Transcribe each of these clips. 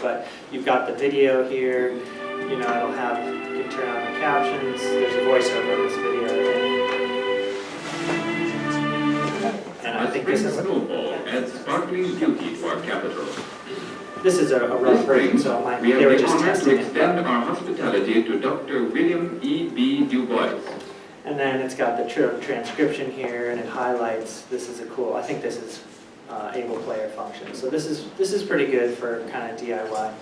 but you've got the video here, you know, it'll have, you can turn on the captions, there's a voiceover on this video, and I think this is adds sparkling beauty to our capital. this is a rough version, so We they have were the just honor testing to it. extend our hospitality to Dr. William E. B. Du Bois. And then it's got the transcription here, and it highlights. This is a cool. I think this is able player function. So this is pretty good for kind of DIY.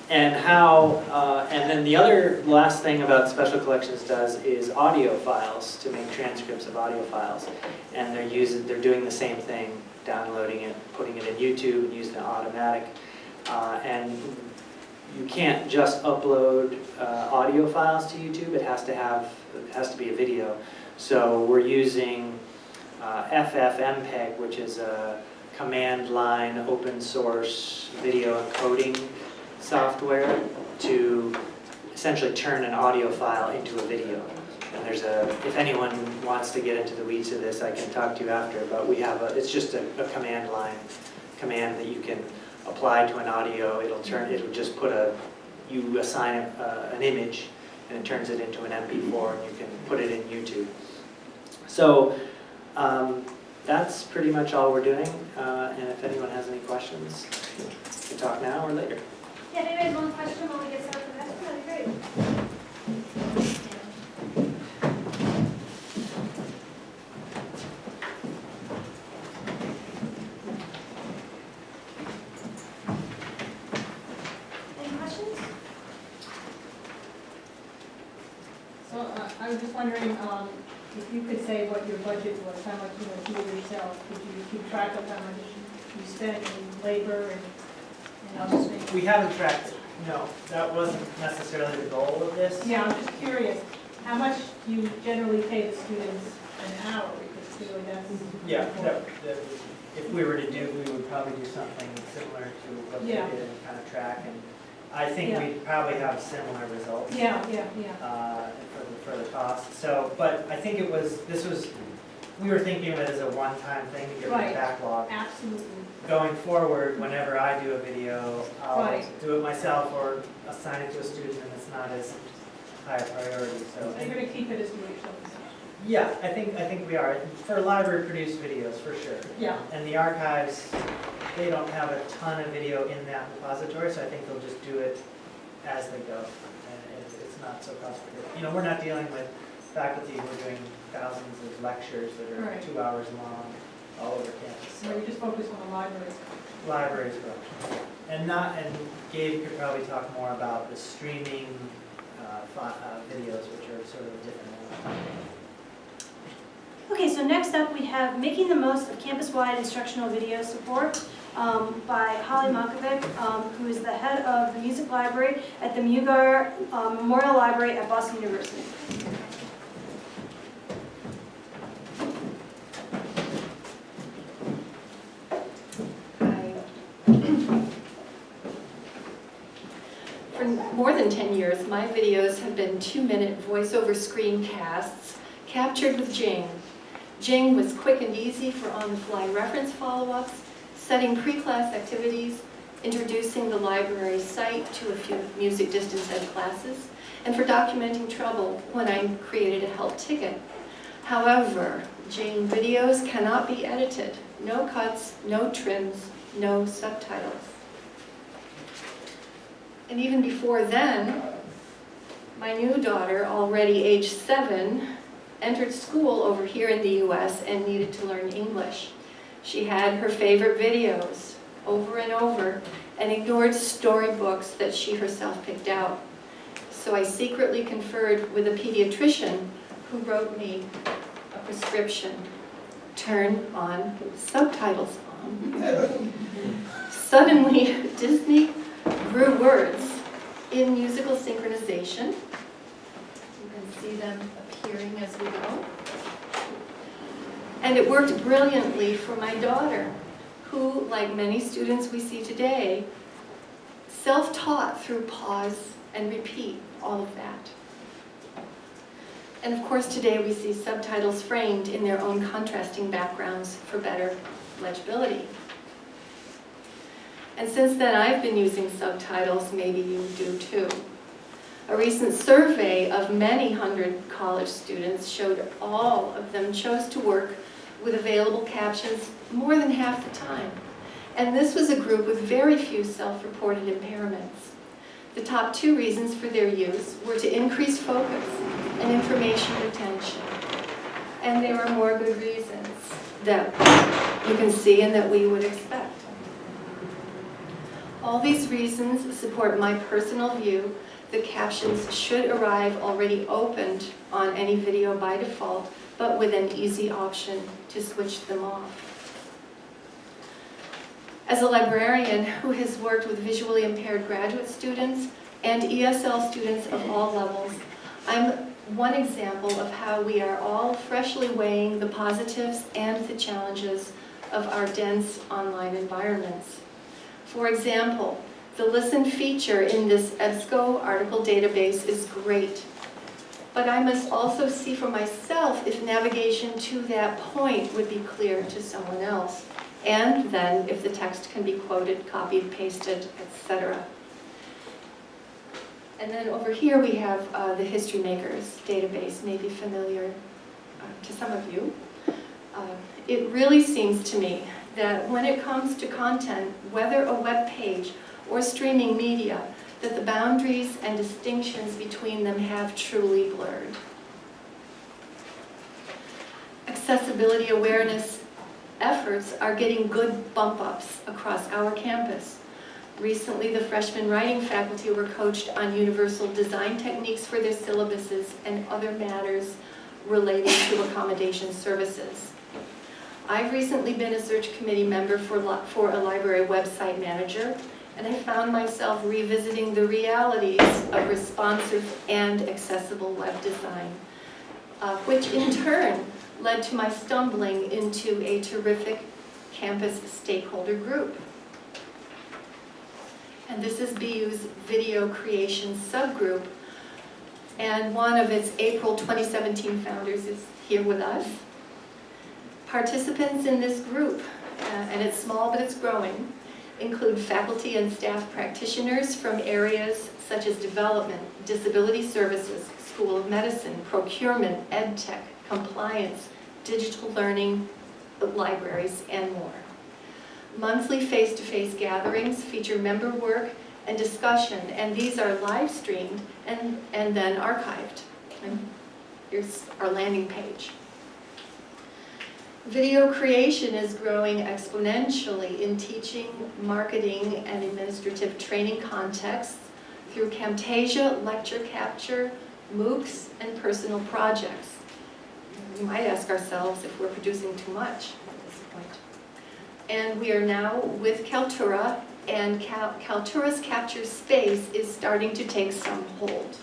And how? And then the other last thing about Special Collections does is audio files, to make transcripts of audio files, and they're doing the same thing, downloading it, putting it in YouTube, and using it automatic, and you can't just upload audio files to YouTube. It has to be a video. So we're using FFmpeg, which is a command line open source video encoding software to essentially turn an audio file into a video. And if anyone wants to get into the weeds of this, I can talk to you after. But it's just a command line command that you can apply to an audio. It'll just you assign an image, and it turns it into an MP4, and you can put it in YouTube. So that's pretty much all we're doing. And if anyone has any questions, you can talk now or later. Yeah, if anyone has one question while we get started with the next one, that'd be great. I was just wondering if you could say what your budget was, how much you do yourself. Could you keep track of how much you spend in labor and other things? We haven't tracked it. No, that wasn't necessarily the goal of this. Yeah, I'm just curious, how much do you generally pay the students an hour? Because clearly that's... Yeah, if we were to we would probably do something similar to what we did and kind of track. And I think we'd probably have similar results. Yeah. For the cost. So, but I think we were thinking of it as a one-time thing to get rid of backlog. Absolutely. Going forward, whenever I do a video, I'll do it myself or assign it to a student, and it's not as high a priority. So you're going to keep it as do-it-yourself? Yeah, I think we are. For library-produced videos, for sure. Yeah. And the archives, they don't have a ton of video in that repository, so I think they'll just do it as they go. And it's not so cost-prohibitive. You know, we're not dealing with faculty who are doing thousands of lectures that are 2 hours long all over campus. So you're just focused on the libraries? Libraries, and Gabe could probably talk more about the streaming videos, which are sort of a different one. Okay, so next up we have Making the Most of Campus-Wide Instructional Video Support by Holly Malkovic, who is the head of the music library at the Mugar Memorial Library at Boston University. For more than 10 years, my videos have been 2-minute voiceover screencasts captured with Jing. Jing was quick and easy for on-the-fly reference follow-ups, setting pre-class activities, introducing the library site to a few music distance ed classes, and for documenting trouble when I created a help ticket. However, Jing videos cannot be edited. No cuts, no trims, no subtitles. And even before then, my new daughter, already age 7, entered school over here in the US and needed to learn English. She had her favorite videos over and over and ignored storybooks that she herself picked out. So I secretly conferred with a pediatrician who wrote me a prescription. Turn on subtitles on. Suddenly, Disney grew words in musical synchronization. You can see them appearing as we go. And it worked brilliantly for my daughter, who, like many students we see today, self-taught through pause and repeat all of that. And of course, today we see subtitles framed in their own contrasting backgrounds for better legibility. And since then, I've been using subtitles, maybe you do too. A recent survey of many hundred college students showed all of them chose to work with available captions more than half the time. And this was a group with very few self-reported impairments. The top 2 reasons for their use were to increase focus and information retention. And there are more good reasons that you can see and that we would expect. All these reasons support my personal view that captions should arrive already opened on any video by default, but with an easy option to switch them off. As a librarian who has worked with visually impaired graduate students and ESL students of all levels, I'm one example of how we are all freshly weighing the positives and the challenges of our dense online environments. For example, the listen feature in this EBSCO article database is great, but I must also see for myself if navigation to that point would be clear to someone else, and then if the text can be quoted, copied, pasted, etc. And then over here we have the History Makers database, maybe familiar to some of you. It really seems to me that when it comes to content, whether a web page or streaming media, that the boundaries and distinctions between them have truly blurred. Accessibility awareness efforts are getting good bump-ups across our campus. Recently, the freshman writing faculty were coached on universal design techniques for their syllabuses and other matters relating to accommodation services. I've recently been a search committee member for a library website manager, and I found myself revisiting the realities of responsive and accessible web design, which in turn led to my stumbling into a terrific campus stakeholder group. And this is BU's video creation subgroup, and one of its April 2017 founders is here with us. Participants in this group, and it's small but it's growing, include faculty and staff practitioners from areas such as development, disability services, School of Medicine, procurement, ed tech, compliance, digital learning, libraries, and more. Monthly face-to-face gatherings feature member work and discussion, and these are live streamed and then archived. And here's our landing page. Video creation is growing exponentially in teaching, marketing, and administrative training contexts through Camtasia, lecture capture, MOOCs, and personal projects. We might ask ourselves if we're producing too much at this point. And we are now with Kaltura, and Kaltura's capture space is starting to take some hold.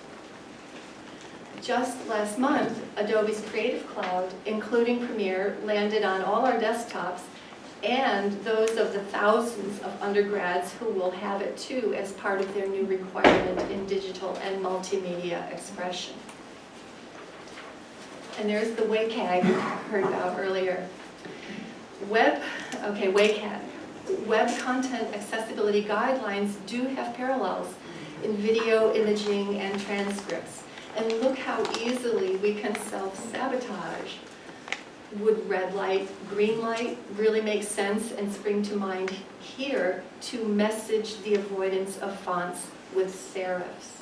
Just last month, Adobe's Creative Cloud, including Premiere, landed on all our desktops and those of the thousands of undergrads who will have it too as part of their new requirement in digital and multimedia expression. And there's the WCAG we heard about earlier. WCAG. Web content accessibility guidelines do have parallels in video, imaging, and transcripts. And look how easily we can self-sabotage. Would red light, green light really make sense and spring to mind here to message the avoidance of fonts with serifs?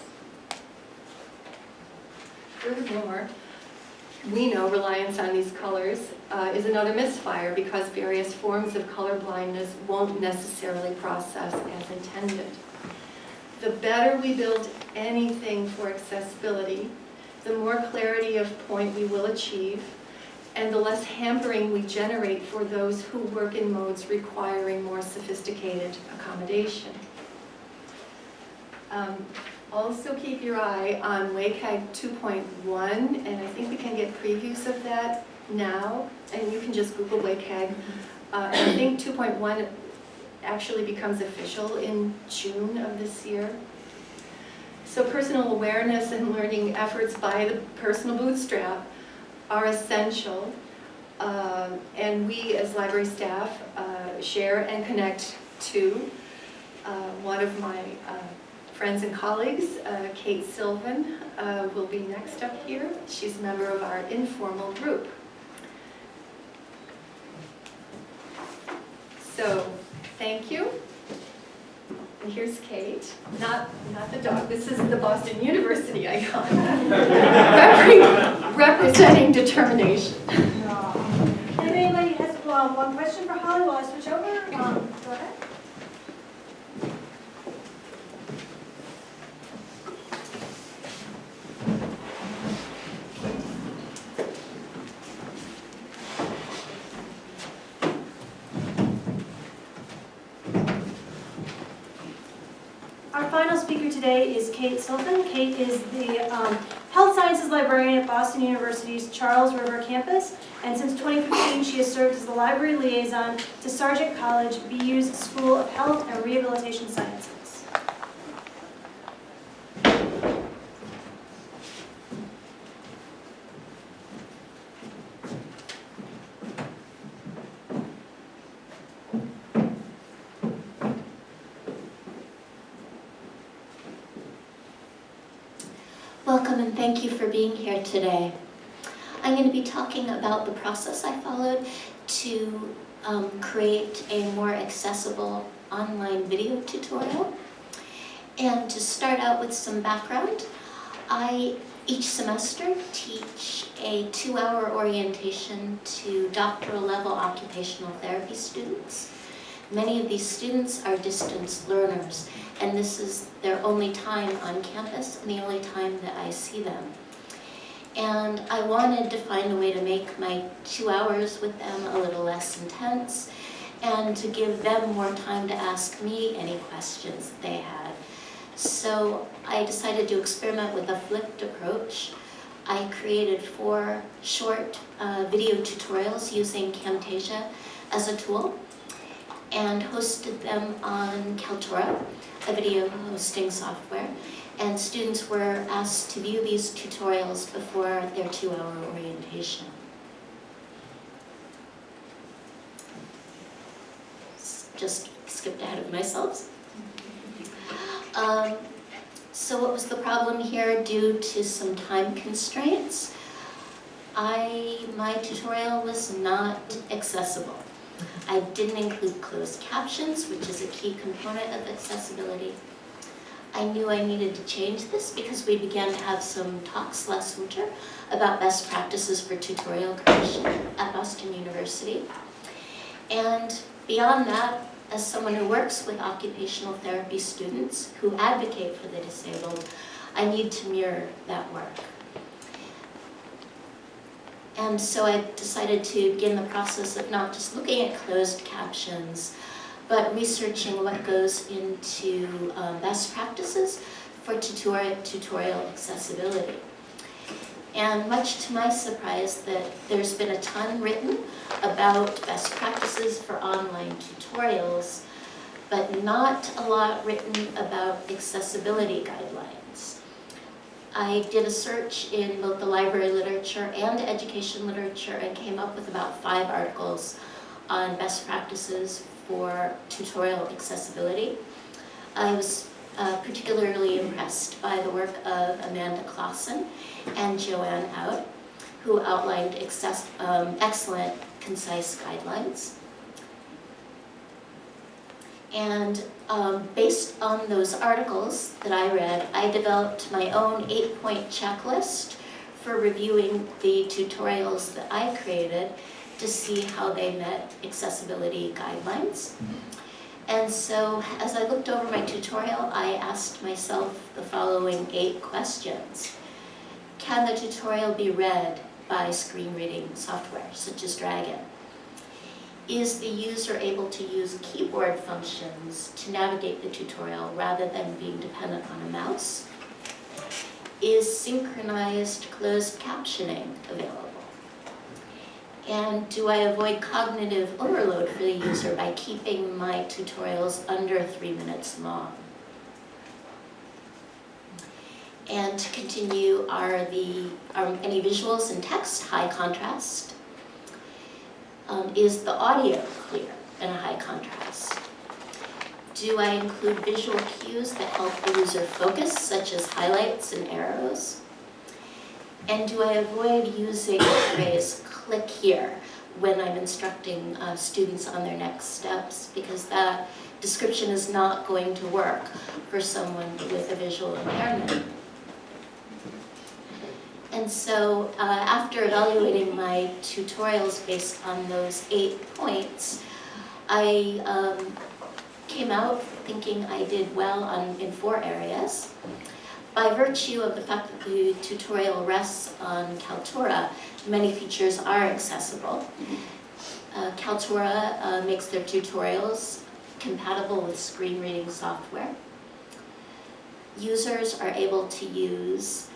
Furthermore, we know reliance on these colors is another misfire because various forms of color blindness won't necessarily process as intended. The better we build anything for accessibility, the more clarity of point we will achieve, and the less hampering we generate for those who work in modes requiring more sophisticated accommodation. Also keep your eye on WCAG 2.1, and I think we can get previews of that now, and you can just Google WCAG. I think 2.1 actually becomes official in June of this year. So personal awareness and learning efforts by the personal bootstrap are essential, and we as library staff share and connect to one of my friends and colleagues, Kate Sylvan, will be next up here. She's a member of our informal group. So, thank you. And here's Kate, not the dog, this is the Boston University icon, representing determination. If anybody has one question for Holly while I switch over, go ahead. Our final speaker today is Kate Sylvan. Kate is the Health Sciences Librarian at Boston University's Charles River campus, and since 2015 she has served as the library liaison to Sargent College, BU's School of Health and Rehabilitation Sciences. Welcome and thank you for being here today. I'm going to be talking about the process I followed to create a more accessible online video tutorial. And to start out with some background, I each semester teach a 2-hour orientation to doctoral level occupational therapy students. Many of these students are distance learners, and this is their only time on campus and the only time that I see them. And I wanted to find a way to make my 2 hours with them a little less intense and to give them more time to ask me any questions that they had. So I decided to experiment with a flipped approach. I created 4 short video tutorials using Camtasia as a tool and hosted them on Kaltura, a video hosting software, and students were asked to view these tutorials before their 2-hour orientation. Just skipped ahead of myself. So what was the problem here? Due to some time constraints, my tutorial was not accessible. I didn't include closed captions, which is a key component of accessibility. I knew I needed to change this because we began to have some talks last winter about best practices for tutorial creation at Boston University. And beyond that, as someone who works with occupational therapy students who advocate for the disabled, I need to mirror that work. And so I decided to begin the process of not just looking at closed captions, but researching what goes into best practices for tutorial accessibility. And much to my surprise, that there's been a ton written about best practices for online tutorials, but not a lot written about accessibility guidelines. I did a search in both the library literature and education literature and came up with about 5 articles on best practices for tutorial accessibility. I was particularly impressed by the work of Amanda Clausen and Joanne Out, who outlined excellent, concise guidelines. And based on those articles that I read, I developed my own 8-point checklist for reviewing the tutorials that I created to see how they met accessibility guidelines. And so as I looked over my tutorial, I asked myself the following 8 questions. Can the tutorial be read by screen reading software such as Dragon? Is the user able to use keyboard functions to navigate the tutorial rather than being dependent on a mouse? Is synchronized closed captioning available? And do I avoid cognitive overload for the user by keeping my tutorials under 3 minutes long? And to continue, are any visuals and text high contrast? Is the audio clear and a high contrast? Do I include visual cues that help the user focus, such as highlights and arrows? And do I avoid using the phrase "click here" when I'm instructing students on their next steps, because that description is not going to work for someone with a visual impairment. And so after evaluating my tutorials based on those 8 points, I came out thinking I did well in 4 areas. By virtue of the fact that the tutorial rests on Kaltura, many features are accessible. Kaltura makes their tutorials compatible with screen reading software. Users are able to use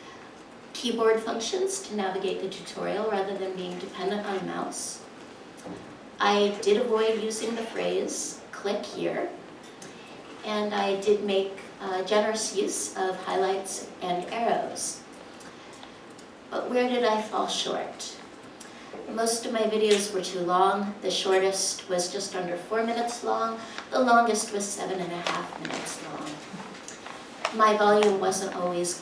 keyboard functions to navigate the tutorial rather than being dependent on a mouse. I did avoid using the phrase "click here," and I did make generous use of highlights and arrows. But where did I fall short? Most of my videos were too long. The shortest was just under 4 minutes long. The longest was 7.5 minutes long. My volume wasn't always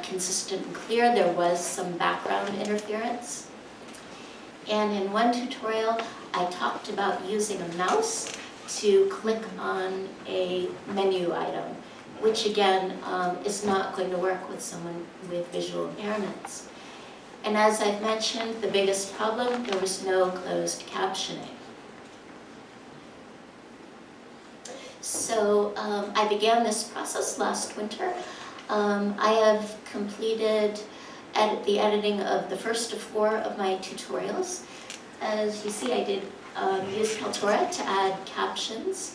consistent and clear. There was some background interference. And in one tutorial, I talked about using a mouse to click on a menu item, which again is not going to work with someone with visual impairments. And as I've mentioned, the biggest problem, there was no closed captioning. So I began this process last winter. I have completed the editing of the first of 4 of my tutorials. As you see, I did use Kaltura to add captions.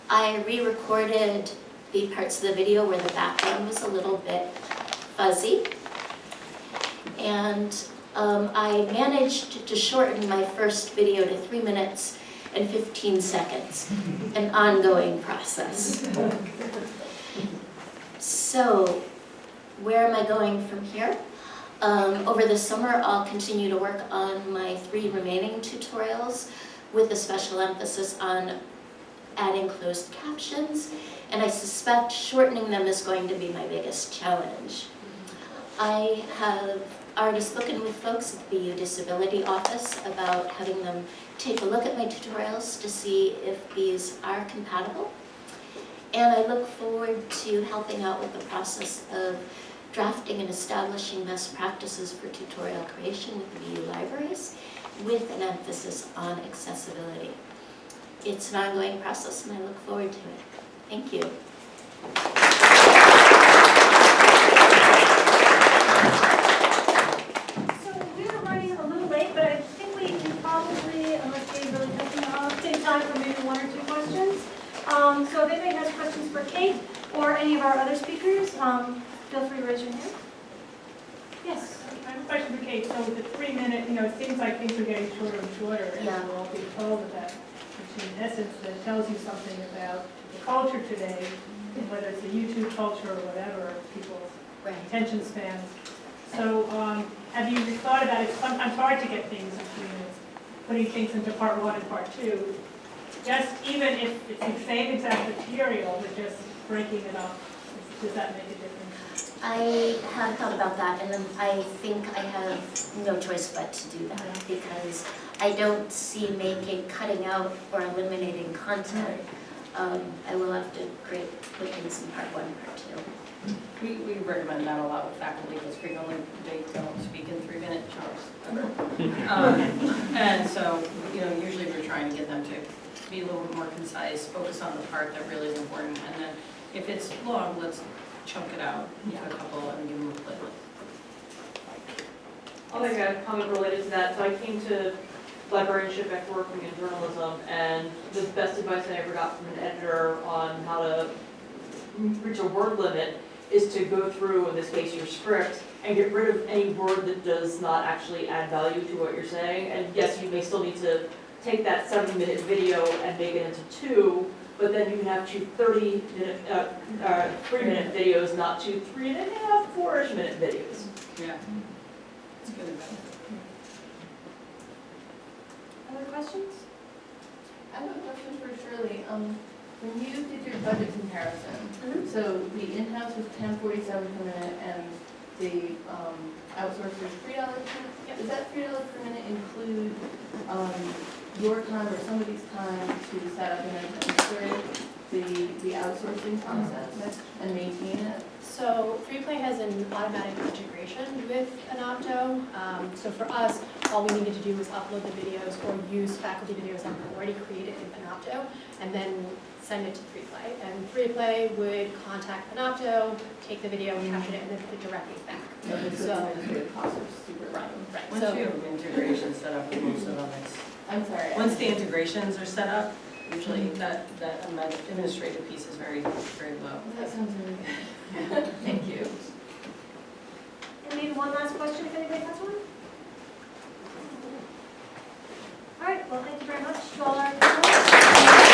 I re-recorded the parts of the video where the background was a little bit fuzzy. And I managed to shorten my first video to 3 minutes and 15 seconds, an ongoing process. So, where am I going from here? Over the summer, I'll continue to work on my 3 remaining tutorials with a special emphasis on adding closed captions, and I suspect shortening them is going to be my biggest challenge. I have already spoken with folks at the Disability Office about having them take a look at my tutorials to see if these are compatible. And I look forward to helping out with the process of drafting and establishing best practices for tutorial creation with the VU libraries, with an emphasis on accessibility. It's an ongoing process, and I look forward to it. Thank you. So we were running a little late, but I think we can probably, unless Kate's really catching up, take time for maybe 1 or 2 questions. So if anybody has questions for Kate or any of our other speakers, feel free to raise your hand. Yes. I have a question for Kate. So with the 3-minute, it seems like things are getting shorter and shorter, and Yeah. we'll all be told of that, which in essence that tells you something about the culture today, whether it's the YouTube culture or whatever, people's attention spans. So have you thought about it? Sometimes hard to get things in 3 minutes, putting things into part 1 and part 2. Just even if it's the same exact material, but just breaking it up, does that make a difference? I have thought about that, and I think I have no choice but to do that, because I don't see cutting out or eliminating content. I will have to put things in part 1 and part 2. We recommend that a lot with faculty, because frequently they don't speak in 3-minute chunks ever. And so, usually we're trying to get them to be a little bit more concise, focus on the part that really is important, and then if it's long, let's chunk it out into a couple and give them a playlist. I'll make a comment related to that. So I came to librarianship after working in journalism, and the best advice I ever got from an editor on how to reach a word limit is to go through, in this case, your script, and get rid of any word that does not actually add value to what you're saying. And yes, you may still need to take that 7-minute video and make it into 2, but then you can have 2 3-minute videos, not 2 3.5, 4-ish minute videos. Yeah. It's good advice. Other questions? I have a question for Shirley. When you did your budget comparison, so the in-house was $10.47 per minute and the outsourced was $3 per minute. Does that $3 per minute include your time or somebody's time to set up and administer the outsourcing process and maintain it? So FreePlay has an automatic integration with Panopto. So for us, all we needed to do was upload the videos or use faculty videos that were already created in Panopto and then send it to FreePlay. And FreePlay would contact Panopto, take the video, capture it, and then put it directly back. So the costs are super Right. Once So, you have integration set up with most of them, I'm sorry. once the integrations are set up, usually that administrative piece is very, very low. That sounds really good. Thank you. And maybe one last question, if anybody has one? All right, well, thank you very much to all our panelists.